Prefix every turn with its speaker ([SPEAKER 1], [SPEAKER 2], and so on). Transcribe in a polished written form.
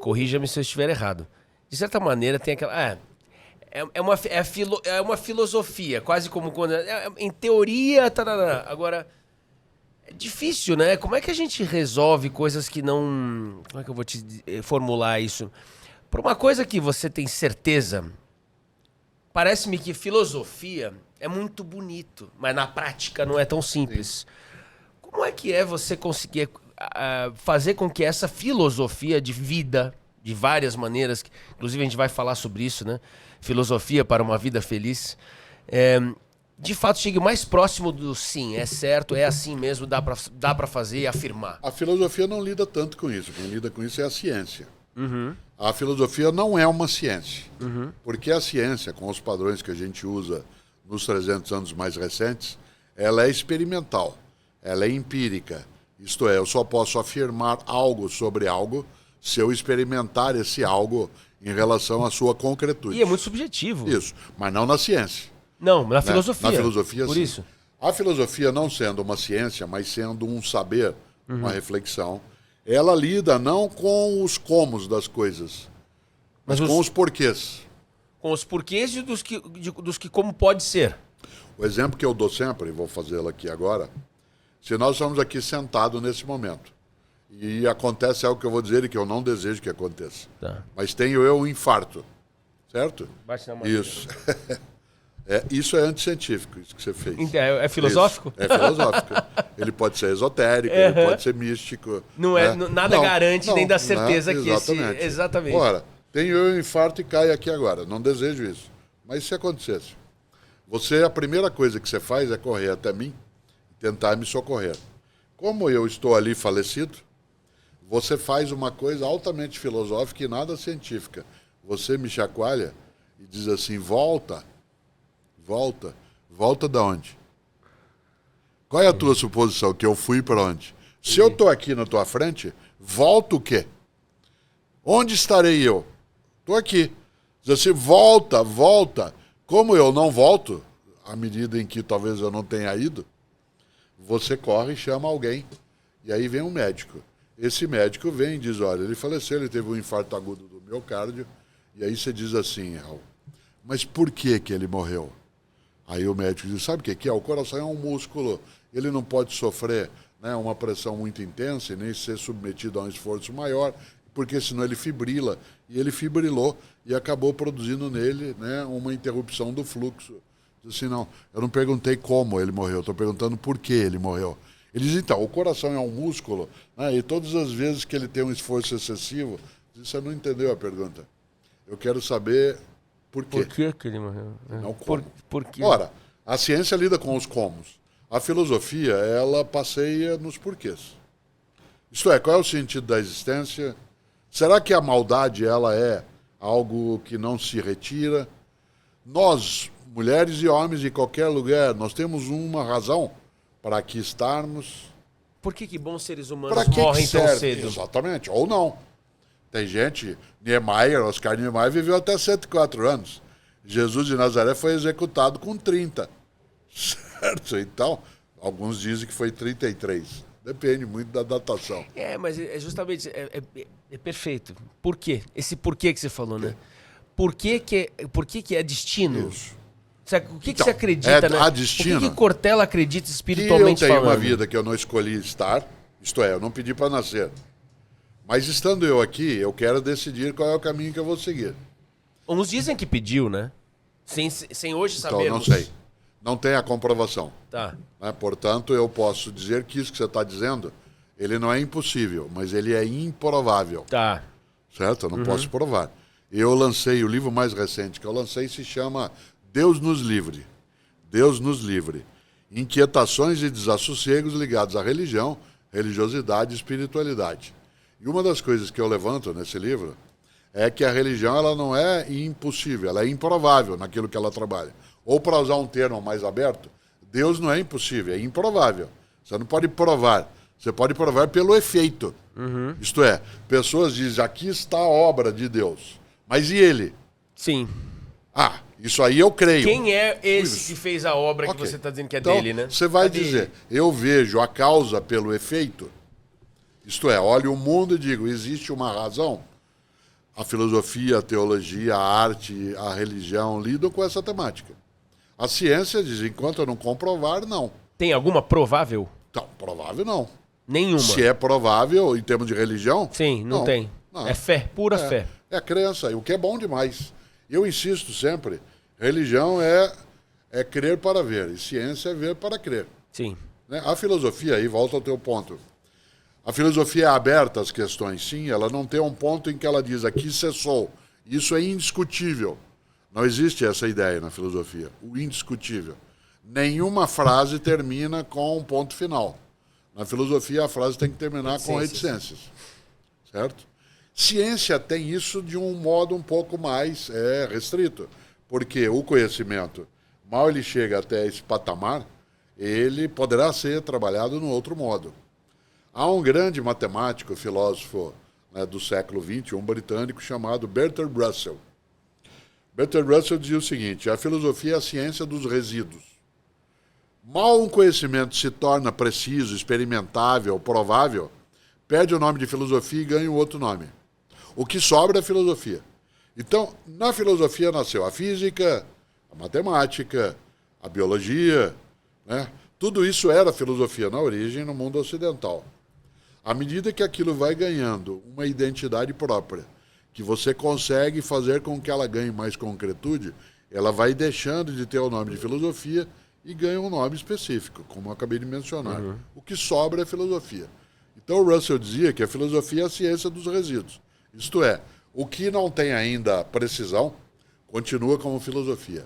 [SPEAKER 1] corrija-me se eu estiver errado. De certa maneira tem aquela... É uma filosofia, quase como quando... em teoria, tarará. Agora, é difícil, né? Como é que a gente resolve coisas que não... Como é que eu vou te formular isso? Por uma coisa que você tem certeza, parece-me que filosofia é muito bonito, mas na prática não é tão simples. Sim. Como é que você conseguir fazer com que essa filosofia de vida, de várias maneiras, inclusive a gente vai falar sobre isso, né? Filosofia para uma vida feliz, de fato chegue mais próximo do sim, é certo, é assim mesmo, dá pra fazer e afirmar.
[SPEAKER 2] A filosofia não lida tanto com isso, quem lida com isso é a ciência. A filosofia não é uma ciência, porque a ciência, com os padrões que a gente usa nos 300 anos mais recentes, ela é experimental, ela é empírica. Isto é, eu só posso afirmar algo sobre algo se eu experimentar esse algo em relação à sua concretude.
[SPEAKER 1] E é muito subjetivo.
[SPEAKER 2] Isso, mas não na ciência.
[SPEAKER 1] Não, na filosofia.
[SPEAKER 2] Na filosofia,
[SPEAKER 1] por
[SPEAKER 2] sim.
[SPEAKER 1] isso.
[SPEAKER 2] A filosofia, não sendo uma ciência, mas sendo um saber, uma reflexão, ela lida não com os comos das coisas, mas com os porquês.
[SPEAKER 1] Com os porquês e dos que como pode ser.
[SPEAKER 2] O exemplo que eu dou sempre, e vou fazê-lo aqui agora, se nós estamos aqui sentados nesse momento, e acontece algo que eu vou dizer e que eu não desejo que aconteça, mas tenho eu um infarto, certo?
[SPEAKER 1] Bate na mão.
[SPEAKER 2] Isso. Isso é anticientífico, isso que você fez.
[SPEAKER 1] É filosófico?
[SPEAKER 2] Isso. É filosófico. Ele pode ser esotérico, ele pode ser místico.
[SPEAKER 1] Nada garante nem dá certeza que
[SPEAKER 2] exatamente.
[SPEAKER 1] Exatamente.
[SPEAKER 2] Ora, tenho eu um infarto e caio aqui agora. Não desejo isso. Mas se acontecesse, a primeira coisa que você faz é correr até mim e tentar me socorrer. Como eu estou ali falecido, você faz uma coisa altamente filosófica e nada científica. Você me chacoalha e diz assim, volta da onde? Qual é a tua suposição? Que eu fui para onde? Se eu estou aqui na tua frente, volto o quê? Onde estarei eu? Estou aqui. Diz assim, volta. Como eu não volto, à medida em que talvez eu não tenha ido, você corre e chama alguém. E aí vem um médico. Esse médico vem e diz, olha, ele faleceu, ele teve um infarto agudo do miocárdio. E aí você diz assim, Raul, mas por que ele morreu? Aí o médico diz, sabe o que é? O coração é um músculo, ele não pode sofrer, né, uma pressão muito intensa e nem ser submetido a um esforço maior, porque senão ele fibrila. E ele fibrilou e acabou produzindo nele, né, uma interrupção do fluxo. Diz assim, não, eu não perguntei como ele morreu, estou perguntando por que ele morreu. Ele diz, então, o coração é um músculo, né, e todas as vezes que ele tem um esforço excessivo, você não entendeu a pergunta. Eu quero saber... Por quê?
[SPEAKER 1] Por que ele morreu?
[SPEAKER 2] Não como.
[SPEAKER 1] Por quê?
[SPEAKER 2] Ora, a ciência lida com os comos. A filosofia, ela passeia nos porquês. Isto é, qual é o sentido da existência? Será que a maldade, ela é algo que não se retira? Nós, mulheres e homens, em qualquer lugar, nós temos uma razão para aqui estarmos.
[SPEAKER 1] Por que bons seres humanos morrem tão cedo?
[SPEAKER 2] Exatamente, ou não. Tem gente, Oscar Niemeyer viveu até 104 anos. Jesus de Nazaré foi executado com 30. Certo? Então, alguns dizem que foi 33. Depende muito da datação.
[SPEAKER 1] Mas é justamente, é perfeito. Por quê? Esse porquê que você falou, né? Por que é destino?
[SPEAKER 2] Isso.
[SPEAKER 1] O que você acredita, né?
[SPEAKER 2] Destino.
[SPEAKER 1] Por que Cortella acredita espiritualmente falando?
[SPEAKER 2] Eu tenho uma vida que eu não escolhi estar, isto é, eu não pedi para nascer. Mas estando eu aqui, eu quero decidir qual é o caminho que eu vou seguir.
[SPEAKER 1] Uns dizem que pediu, né? Sem hoje
[SPEAKER 2] então,
[SPEAKER 1] sabermos.
[SPEAKER 2] Não sei. Não tem a comprovação.
[SPEAKER 1] Tá.
[SPEAKER 2] Né? Portanto, eu posso dizer que isso que você está dizendo, ele não é impossível, mas ele é improvável.
[SPEAKER 1] Tá.
[SPEAKER 2] Certo? Eu não posso provar. Eu lancei, o livro mais recente que eu lancei se chama Deus nos livre. Deus nos livre. Inquietações e desassossegos ligados à religião, religiosidade e espiritualidade. E uma das coisas que eu levanto nesse livro é que a religião ela não é impossível, ela é improvável naquilo que ela trabalha. Ou, para usar um termo mais aberto, Deus não é impossível, é improvável. Você não pode provar, você pode provar pelo efeito. Isto é, pessoas dizem, aqui está a obra de Deus. Mas e ele?
[SPEAKER 1] Sim.
[SPEAKER 2] Isso aí eu creio.
[SPEAKER 1] Quem é esse que fez a obra que você está dizendo que é dele, né?
[SPEAKER 2] Você vai dizer, eu vejo a causa pelo efeito. Isto é, olho o mundo e digo, existe uma razão? A filosofia, a teologia, a arte, a religião lidam com essa temática. A ciência diz, enquanto eu não comprovar, não.
[SPEAKER 1] Tem alguma provável?
[SPEAKER 2] Então, provável não.
[SPEAKER 1] Nenhuma.
[SPEAKER 2] Se é provável, em termos de religião...
[SPEAKER 1] Sim, não tem. Não. É fé, pura fé.
[SPEAKER 2] É crença, o que é bom demais. Eu insisto sempre, religião é crer para ver, e ciência é ver para crer.
[SPEAKER 1] Sim.
[SPEAKER 2] Né? A filosofia, aí volta ao teu ponto. A filosofia é aberta às questões, sim, ela não tem um ponto em que ela diz, aqui cessou. Isso é indiscutível. Não existe essa ideia na filosofia, o indiscutível. Nenhuma frase termina com um ponto final. Na filosofia, a frase tem que terminar com reticências. Certo? Ciência tem isso de um modo um pouco mais restrito, porque o conhecimento, mal ele chega até esse patamar, ele poderá ser trabalhado no outro modo. Há um grande matemático, filósofo, né, do século XX, um britânico chamado Bertrand Russell. Bertrand Russell dizia o seguinte, a filosofia é a ciência dos resíduos. Mal um conhecimento se torna preciso, experimentável, provável, perde o nome de filosofia e ganha um outro nome. O que sobra é filosofia. Então, na filosofia nasceu a física, a matemática, a biologia, né? Tudo isso era filosofia na origem no mundo ocidental. À medida que aquilo vai ganhando uma identidade própria, que você consegue fazer com que ela ganhe mais concretude, ela vai deixando de ter o nome de filosofia e ganha um nome específico, como eu acabei de mencionar. O que sobra é filosofia. Então o Russell dizia que a filosofia é a ciência dos resíduos. Isto é, o que não tem ainda precisão, continua como filosofia.